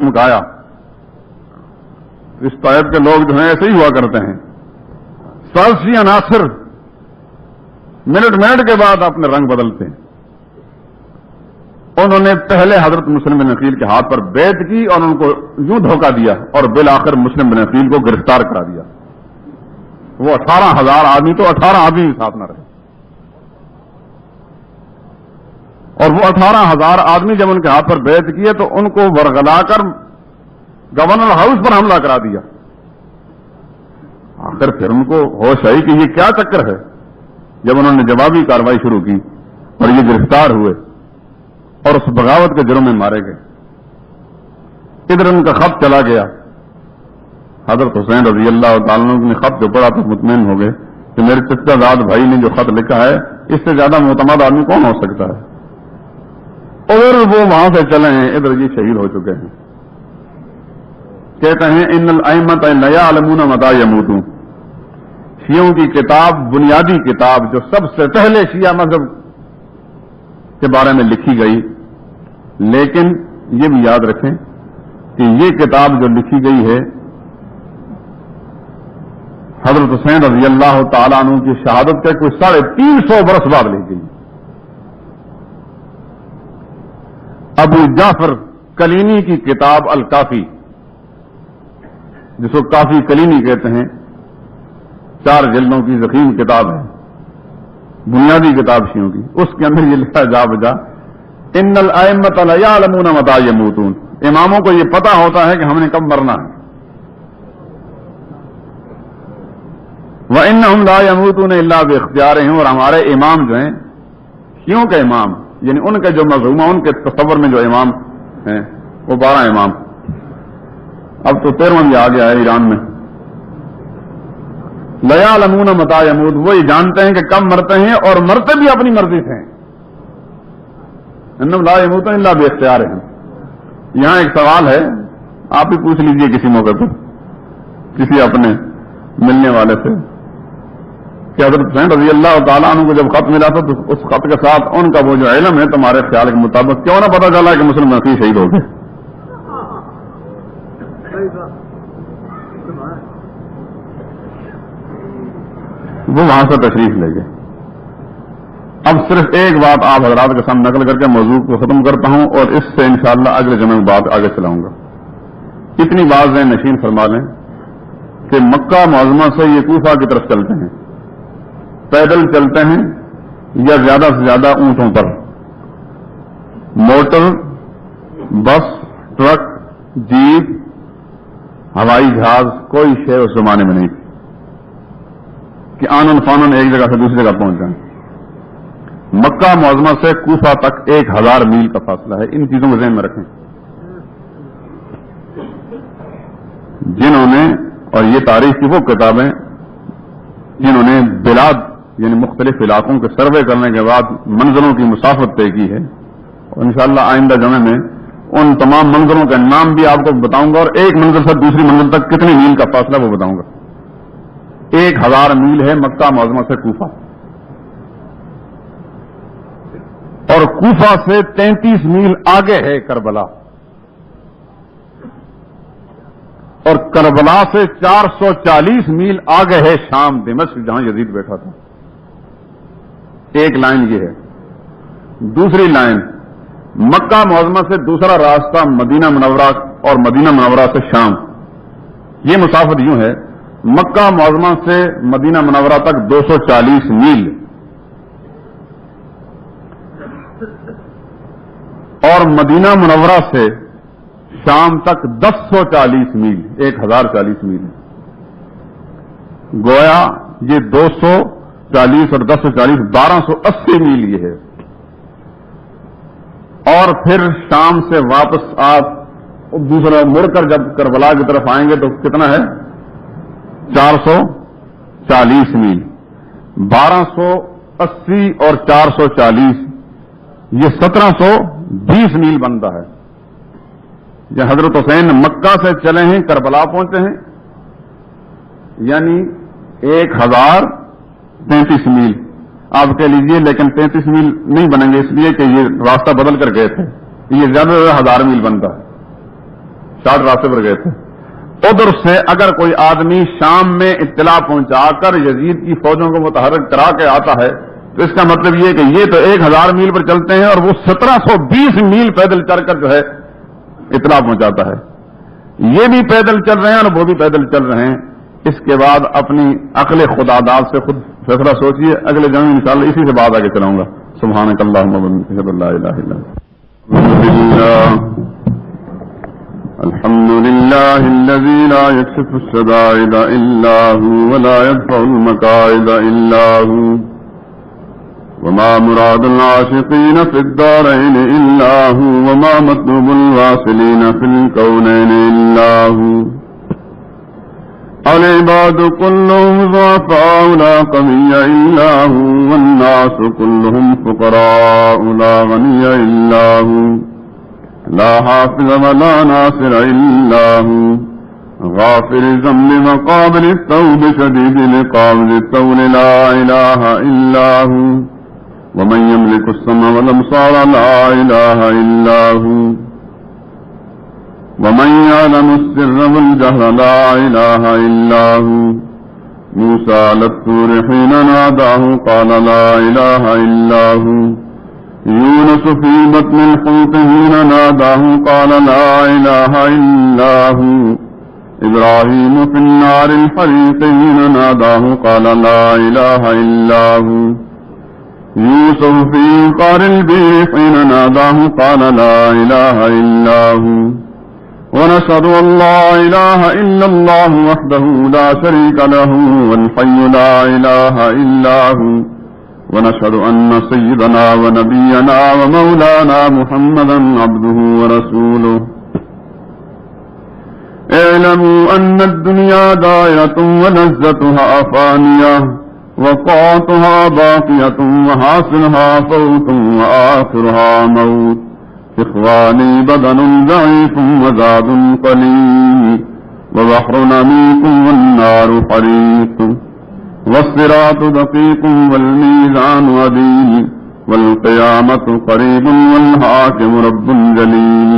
مکایا. اس طائف کے لوگ جو ہیں ایسے ہی ہوا کرتے ہیں. سازشی عناصر منٹ کے بعد اپنے رنگ بدلتے ہیں. انہوں نے پہلے حضرت مسلم بن عقیل کے ہاتھ پر بیعت کی اور ان کو یوں دھوکہ دیا اور بالآخر مسلم بن عقیل کو گرفتار کرا دیا. وہ 18,000 آدمی تو 18 آدمی بھی ساتھ نہ رہے. اور وہ 18,000 آدمی جب ان کے ہاتھ پر بیعت کیے تو ان کو ورغلا کر گورنر ہاؤس پر حملہ کرا دیا. آخر پھر ان کو ہوش آئی کہ یہ کیا چکر ہے. جب انہوں نے جوابی کارروائی شروع کی اور یہ گرفتار ہوئے اور اس بغاوت کے جرم میں مارے گئے. ادھر ان کا خط چلا گیا. حضرت حسین رضی اللہ تعالیٰ عنہ نے خط جو پڑھا تو مطمئن ہو گئے کہ میرے چچا زاد بھائی نے جو خط لکھا ہے اس سے زیادہ معتمد آدمی کون ہو سکتا ہے. اور وہ وہاں سے چلے ہیں. ادھر یہ شہید ہو چکے ہیں. کہتے ہیں ان الائمۃ لا یعلمون متى یموتون. شیعوں کی کتاب بنیادی کتاب جو سب سے پہلے شیعہ مذہب کے بارے میں لکھی گئی. لیکن یہ بھی یاد رکھیں کہ یہ کتاب جو لکھی گئی ہے حضرت حسین رضی اللہ تعالیٰ عنہ کی شہادت کے کوئی 350 برس بعد لکھی گئی. ابو جعفر کلینی کی کتاب الکافی جس کو کافی کلینی کہتے ہیں 4 جلدوں کی ضخیم کتاب ہے بنیادی کتاب شیعوں کی. اس کے اندر یہ لکھا جا بجا ان الائمۃ لا یعلمون متى یموتون. اماموں کو یہ پتا ہوتا ہے کہ ہم نے کب مرنا ہے. وانہم لا یموتون الا باختیارہم. اور ہمارے امام جو ہیں شیعوں کے امام یعنی ان کے جو مظلومہ ان کے تصور میں جو امام ہیں وہ 12 امام. اب تو 13واں بھی آ گیا ہے ایران میں. لا یعلمون متى یموت. وہی جانتے ہیں کہ کب مرتے ہیں اور مرتے بھی اپنی مرضی سے ہیں. انہم لا یموتون الا باختیارہم. یہاں ایک سوال ہے آپ ہی پوچھ لیجئے کسی موقع پر کسی اپنے ملنے والے سے کہ حضرت حسین رضی اللہ تعالیٰ عنہ کو جب خط ملا تھا تو اس خط کے ساتھ ان کا وہ جو علم ہے تمہارے خیال کے مطابق کیوں نہ پتا چلا کہ مسلم نقی شہید ہو گئے. وہ وہاں سے تشریف لے گئے. اب صرف ایک بات آپ حضرات کے سامنے نقل کر کے موضوع کو ختم کرتا ہوں اور اس سے انشاءاللہ اگلے جمعے میں بات آگے چلاؤں گا. اتنی بات ذہن نشین فرما لیں کہ مکہ معظمہ سے یہ کوفہ کی طرف چلتے ہیں. پیدل چلتے ہیں یا زیادہ سے زیادہ اونٹوں پر. موٹر بس ٹرک جیپ ہوائی جہاز کوئی شے اس زمانے میں نہیں تھی کہ آنن فانن ایک جگہ سے دوسری جگہ پہنچ جائیں. مکہ معظمہ سے کوفہ تک 1000 میل کا فاصلہ ہے. ان چیزوں کو ذہن میں رکھیں. جنہوں نے اور یہ تاریخ کی وہ کتابیں جنہوں نے بلاد یعنی مختلف علاقوں کے سروے کرنے کے بعد منزلوں کی مسافت طے کی ہے اور انشاءاللہ آئندہ جمعے میں ان تمام منزلوں کا نام بھی آپ کو بتاؤں گا اور ایک منزل سے دوسری منزل تک کتنی میل کا فاصلہ وہ بتاؤں گا. 1000 میل ہے مکہ معظمہ سے کوفہ اور کوفہ سے 33 میل آگے ہے کربلا اور کربلا سے 440 میل آگے ہے شام دمشق جہاں یزید بیٹھا تھا. ایک لائن یہ ہے. دوسری لائن مکہ معظمہ سے دوسرا راستہ مدینہ منورہ اور مدینہ منورہ سے شام. یہ مسافت یوں ہے مکہ معظمہ سے مدینہ منورہ تک 240 میل اور مدینہ منورہ سے شام تک 1040 میل 1040 میل. گویا یہ 240 اور 1040 1280 میل یہ ہے. اور پھر شام سے واپس آپ دوسرا مڑ کر جب کربلا کی طرف آئیں گے تو کتنا ہے 440 میل. 1280 اور 440 یہ 1720 میل بنتا ہے. جب حضرت حسین مکہ سے چلے ہیں کربلا پہنچے ہیں یعنی 1033 میل آپ کہہ لیجئے لیکن 33 میل نہیں بنیں گے اس لیے کہ یہ راستہ بدل کر گئے تھے. یہ زیادہ سے زیادہ 1000 میل بنتا ہے. شارٹ راستے پر گئے تھے. ادھر سے اگر کوئی آدمی شام میں اطلاع پہنچا کر یزید کی فوجوں کو متحرک کرا کے آتا ہے تو اس کا مطلب یہ کہ یہ تو 1000 میل پر چلتے ہیں اور وہ 1720 میل پیدل چل کر جو ہے اطلاع پہنچاتا ہے. یہ بھی پیدل چل رہے ہیں اور وہ بھی پیدل چل رہے ہیں. اس کے بعد اپنی عقل خداداد سے خود فیصلہ سوچیے. اگلے جمعے انشاءاللہ اسی سے بات آگے چلاؤں گا. سبحانک اللہم و بحمدک اشہد ان لا الہ الا انت. الحمد لله الذي لا يكشف الشدائد إلا هو ولا يدفع المكائد إلا هو وما مراد العاشقين في الدارين إلا هو وما مطلوب الواصلين في الكونين إلا هو. العباد كلهم ضعفاء لا قوي إلا هو والناس كلهم فقراء لا غني إلا هو لا حافظ ولا ناصر إلا هو غافر الذنب وقابل التوب شديد العقاب ذي الطول لا إله إلا هو ومن يملك السمع والأبصار لا إله إلا هو ومن يعلم السر والجهر لا إله إلا هو. موسى على الطور حين ناداه قال لا إله إلا هو. يونس في بطن الحوت حين ناداه قال لا إله إلا هو. إبراهيم في النار الحريق حين ناداه قال لا إله إلا هو. يوسف في قعر البئر حين ناداه قال لا إله إلا هو. ونشهد أن لا إله إلا الله وحده لا شريك له والحي لا إله إلا هو. ونشهد أن سيدنا ونبينا ومولانا محمدا عبده ورسوله. اعلموا أن الدنيا دائرة ولذتها فانية وقعتها باقية وحاصلها فوت وآخرها موت. إخواني بدن ضعيف وزاد قليل وبحر عميق والنار حريق والصراط دقيق والميزان عديل والقيامة قريب والحاكم رب جليل.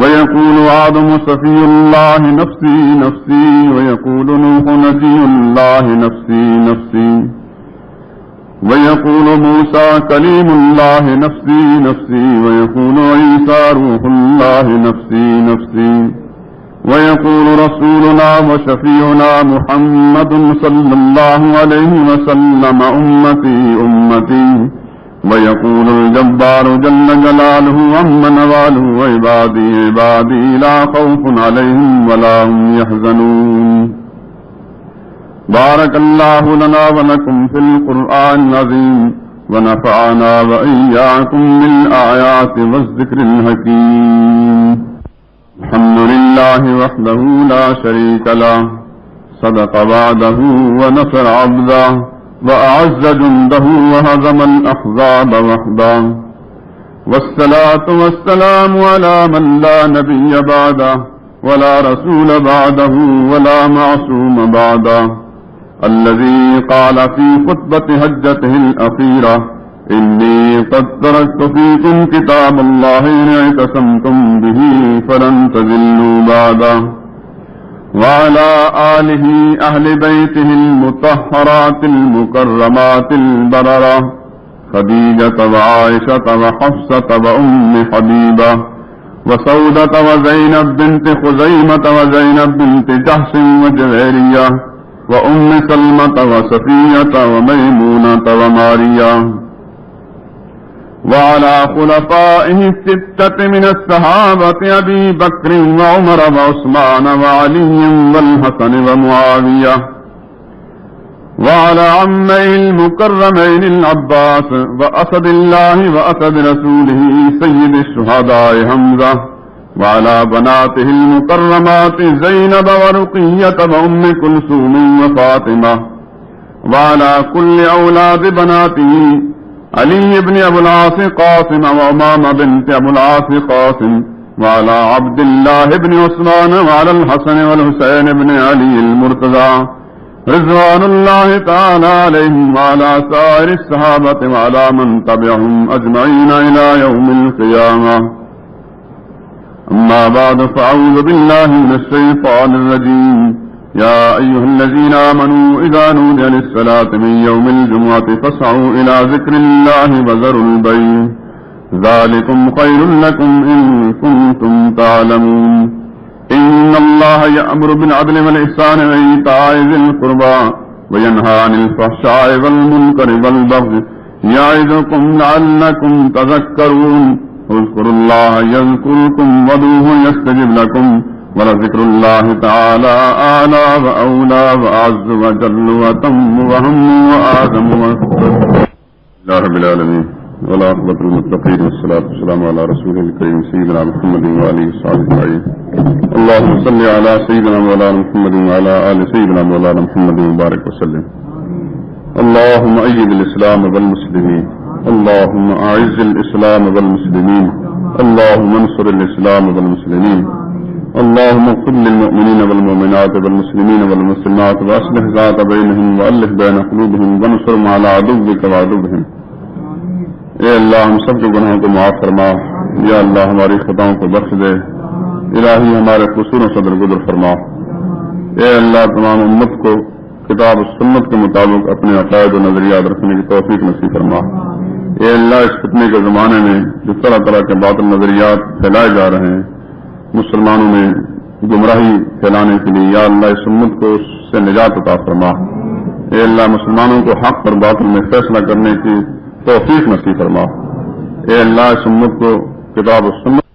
ويقول آدم صفي الله نفسي نفسي ويقول نوح نجي الله نفسي نفسي ويقول موسى كليم الله نفسي نفسي ويقول عيسى روح الله نفسي نفسي ويقول رسولنا وشفيعنا محمد صلى الله عليه وسلم أمتي أمتي. ويقول الجبار جل جلاله عم نواله وعبادي عبادي لا خوف عليهم ولا هم يحزنون. بارك الله لنا ولكم في القرآن العظيم ونفعنا وإياكم بالآيات والذكر الحكيم. الحمد لله وحده لا شريك له صدق وعده ونصر عبده وأعز جنده وهزم الأحزاب وحده. والصلاة والسلام على من لا نبي بعده ولا رسول بعده ولا معصوم بعده الذي قال في خطبة حجته الأخيرة إني قد تركت فيكم كتاب الله إن اعتصمتم به فلن تضلوا بعده. وعلى آله أهل بيته المطهرات المكرمات البررة خديجة وعائشة وحفصة وأم حبيبة وسودة وزينب بنت خزيمة وزينب بنت جحش وجويرية وأم سلمة وصفية وميمونة وماريا. وعلى خلفائه الستة من الصحابة أبي بكر وعمر وعثمان وعلي والحسن ومعاوية. وعلى عمي المكرمين العباس وأسد الله وأسد رسوله سيد الشهداء حمزة. وعلى بناته المكرمات زينب ورقية وأم كلثوم وفاطمة. وعلى كل أولاد بناته علي بن أبو العاص قاسم وأمامة بنت أبو العاص قاسم. وعلى عبد الله بن عثمان وعلى الحسن والحسين بن علي المرتضى رضوان الله تعالى عليهم وعلى سائر الصحابة وعلى من تبعهم أجمعين إلى يوم القيامة. أما بعد فأعوذ بالله من الشيطان الرجيم يا أيها الذين آمنوا إذا نودي للصلاة من يوم الجمعة فاسعوا إلى ذكر الله وذروا البيع ذلكم خير لكم إن كنتم تعلمون إن الله يأمر بالعدل والإحسان وإيتاء ذي القربى وينهى عن الفحشاء والمنكر والبغي يعظكم لعلكم تذكرون اذكروا الله يذكركم وادعوه يستجب لكم ولذكر الله تعالى أعلى وأولى وأعز وجل وأتم وأهم وآدم وأكبر. لله رب العالمين والعاقبة للمتقين والصلاة والسلام على رسوله الكريم سيدنا محمد وآله وصحبه أجمعين. اللهم صل على سيدنا مولانا محمد وعلى آل سيدنا مولانا محمد وبارك وسلم. اللهم أيد الإسلام والمسلمين، اللهم أعز الإسلام والمسلمين، اللهم انصر الإسلام والمسلمين، اللهم اغفر للمؤمنين والمؤمنات والمسلمين والمسلمات وأصلح ذات بينهم وألف بين قلوبهم وانصرهم على عدوك وعدوهم. اے اللہ ہم سب کے گناہوں کو معاف فرما، یا اللہ ہماری خطاؤں کو بخش دے، الہی ہمارے قصوروں سے درگزر فرما. اے اللہ تمام امت کو کتاب و سنت کے مطابق اپنے عقائد و نظریات رکھنے کی توفیق نصیب فرما. اے اللہ اس فتنے کے زمانے میں جس طرح کے باطل نظریات پھیلائے جا رہے ہیں مسلمانوں میں گمراہی پھیلانے کے لیے، یا اللہ اس امت کو اس سے نجات عطا فرما. اے اللہ مسلمانوں کو حق اور باطل میں فیصلہ کرنے کی توفیق نصیب فرما. اے اللہ اس امت کو کتاب و سنت